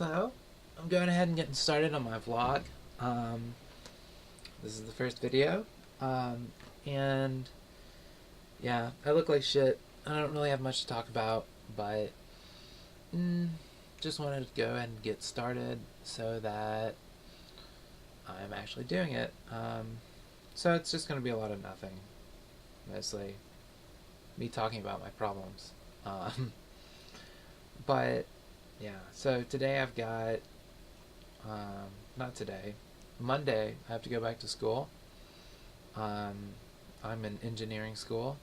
So, I'm going ahead and getting started on my vlog. Um, this is the first video. Um, and yeah, I look like shit. I don't really have much to talk about, but just wanted to go ahead and get started so that I'm actually doing it. So it's just going to be a lot of nothing. Mostly me talking about my problems. Um, but yeah, so today I've got not today. Monday, I have to go back to school. Um, I'm in engineering school,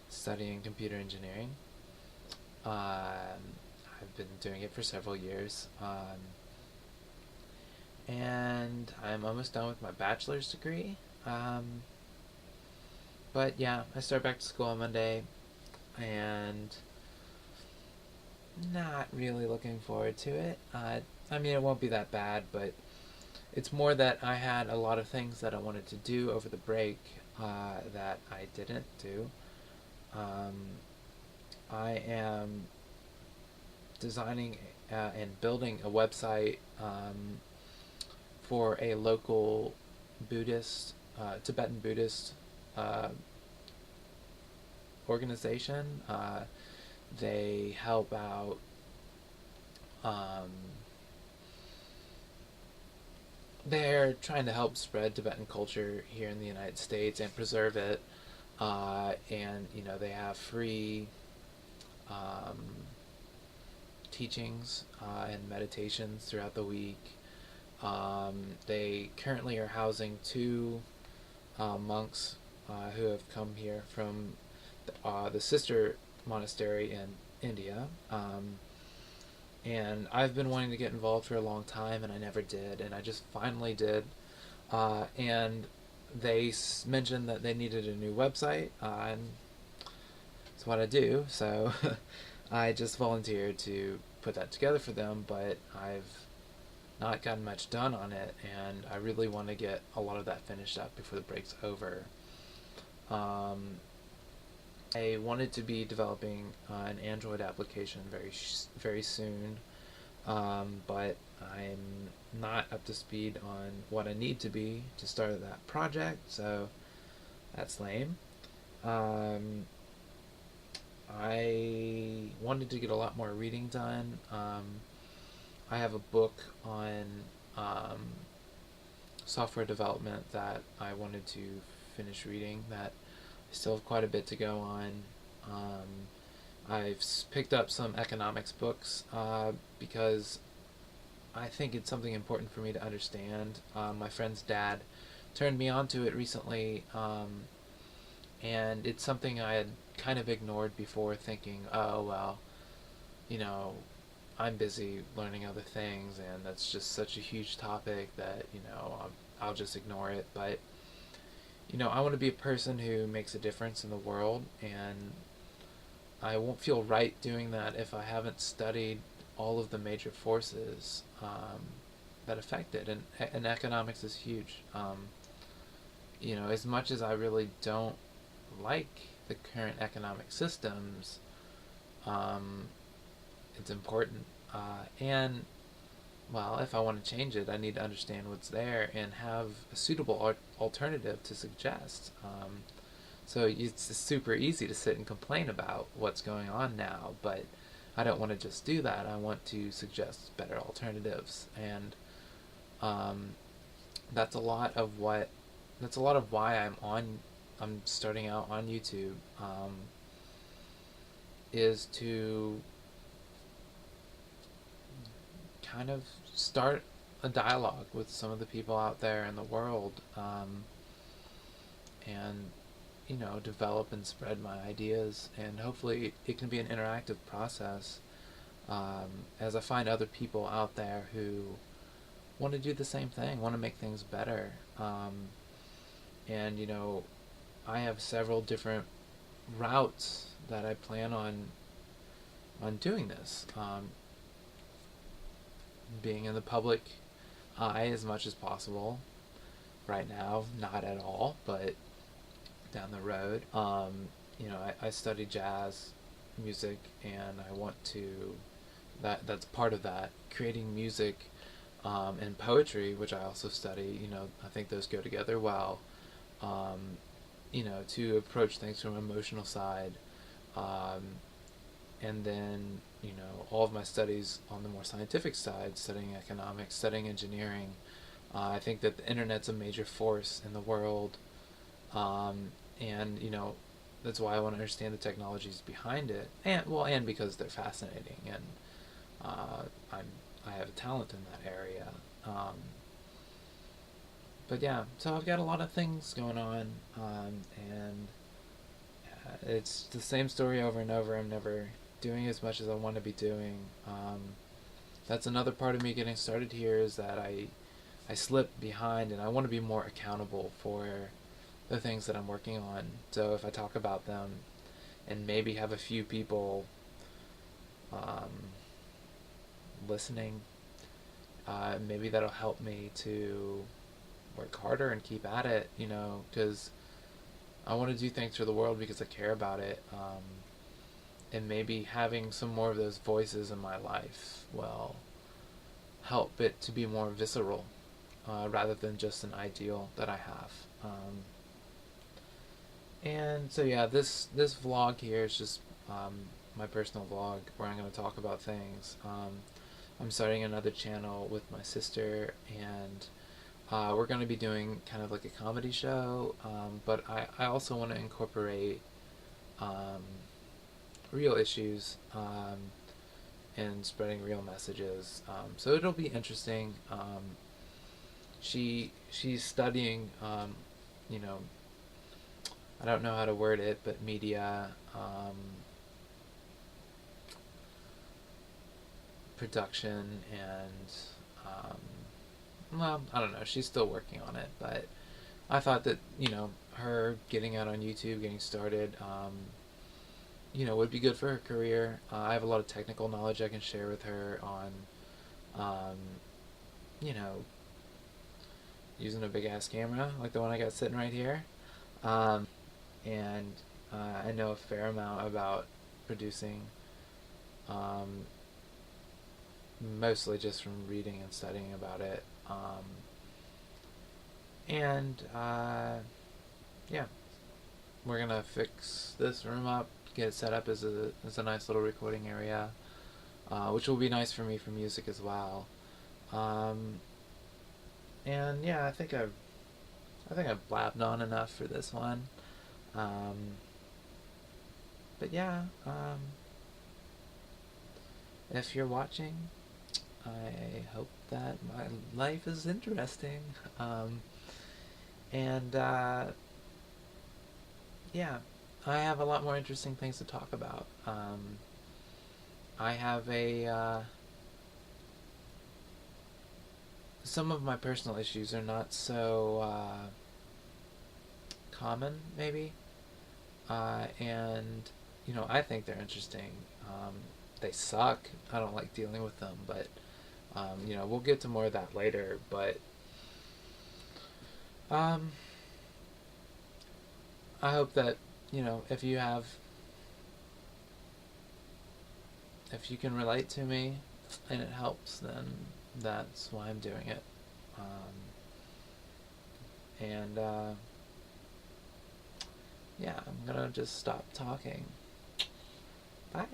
studying computer engineering. I've been doing it for several years. And I'm almost done with my bachelor's degree. Um, but yeah, I start back to school on Monday, and not really looking forward to it. I mean, it won't be that bad, but it's more that I had a lot of things that I wanted to do over the break that I didn't do. Um, I am designing and building a website for a local Buddhist, Tibetan Buddhist uh, organization. They help out um, they're trying to help spread Tibetan culture here in the United States and preserve it. And they have free um, teachings and meditations throughout the week. They currently are housing two monks who have come here from the sister monastery in India. And I've been wanting to get involved for a long time, and I never did, and I just finally did. And they mentioned that they needed a new website, and that's what I do. So I just volunteered to put that together for them, but I've not gotten much done on it, and I really want to get a lot of that finished up before the break's over. Um, I wanted to be developing an Android application very soon, but I'm not up to speed on what I need to be to start that project, so that's lame. Um, I wanted to get a lot more reading done. I have a book on um, software development that I wanted to finish reading that I still have quite a bit to go on. I've picked up some economics books because I think it's something important for me to understand. My friend's dad turned me onto it recently, and it's something I had kind of ignored before, thinking, oh, well, you know, I'm busy learning other things, and that's just such a huge topic that, I'll just ignore it. But, I want to be a person who makes a difference in the world, and I won't feel right doing that if I haven't studied all of the major forces that affect it. And economics is huge. As much as I really don't like the current economic systems, um, it's important. And, well, if I want to change it, I need to understand what's there and have a suitable alternative to suggest. So it's super easy to sit and complain about what's going on now, but I don't want to just do that. I want to suggest better alternatives, and um, that's a lot of what. That's a lot of why I'm starting out on YouTube. Is to kind of start a dialogue with some of the people out there in the world, and develop and spread my ideas, and hopefully it can be an interactive process as I find other people out there who want to do the same thing, want to make things better. And I have several different routes that I plan on doing this. Being in the public eye as much as possible. Right now, not at all, but down the road. I study jazz music, and I want to that's part of that. Creating music and poetry, which I also study, I think those go together well. Um, to approach things from an emotional side. Um, and then, all of my studies on the more scientific side, studying economics, studying engineering. I think that the internet's a major force in the world. And, that's why I want to understand the technologies behind it. And because they're fascinating. And uh, I'm, I have a talent in that area. Um, but yeah, so I've got a lot of things going on, and it's the same story over and over. I'm never doing as much as I want to be doing. That's another part of me getting started here, is that I slip behind, and I want to be more accountable for the things that I'm working on. So if I talk about them and maybe have a few people um, listening, maybe that'll help me to work harder and keep at it, because I want to do things for the world because I care about it. And maybe having some more of those voices in my life will help it to be more visceral, rather than just an ideal that I have. And so yeah, this vlog here is just my personal vlog where I'm going to talk about things. I'm starting another channel with my sister, and we're going to be doing kind of like a comedy show, but I also want to incorporate um, real issues, and spreading real messages. So it'll be interesting. She's studying, you know, I don't know how to word it, but media, production, and well, I don't know. She's still working on it, but I thought that her getting out on YouTube, getting started, would be good for her career. I have a lot of technical knowledge I can share with her on, um, you know, using a big ass camera like the one I got sitting right here. And I know a fair amount about producing, um, mostly just from reading and studying about it. And yeah, we're gonna fix this room up, get it set up as a nice little recording area, which will be nice for me for music as well. Um, and yeah, I think I've blabbed on enough for this one. Um, but yeah, if you're watching, I hope that my life is interesting. Um, and yeah, I have a lot more interesting things to talk about. I have some of my personal issues are not so common, maybe, and I think they're interesting. They suck. I don't like dealing with them, but we'll get to more of that later. But um, I hope that if you can relate to me and it helps, then that's why I'm doing it. And yeah, I'm gonna just stop talking. Bye.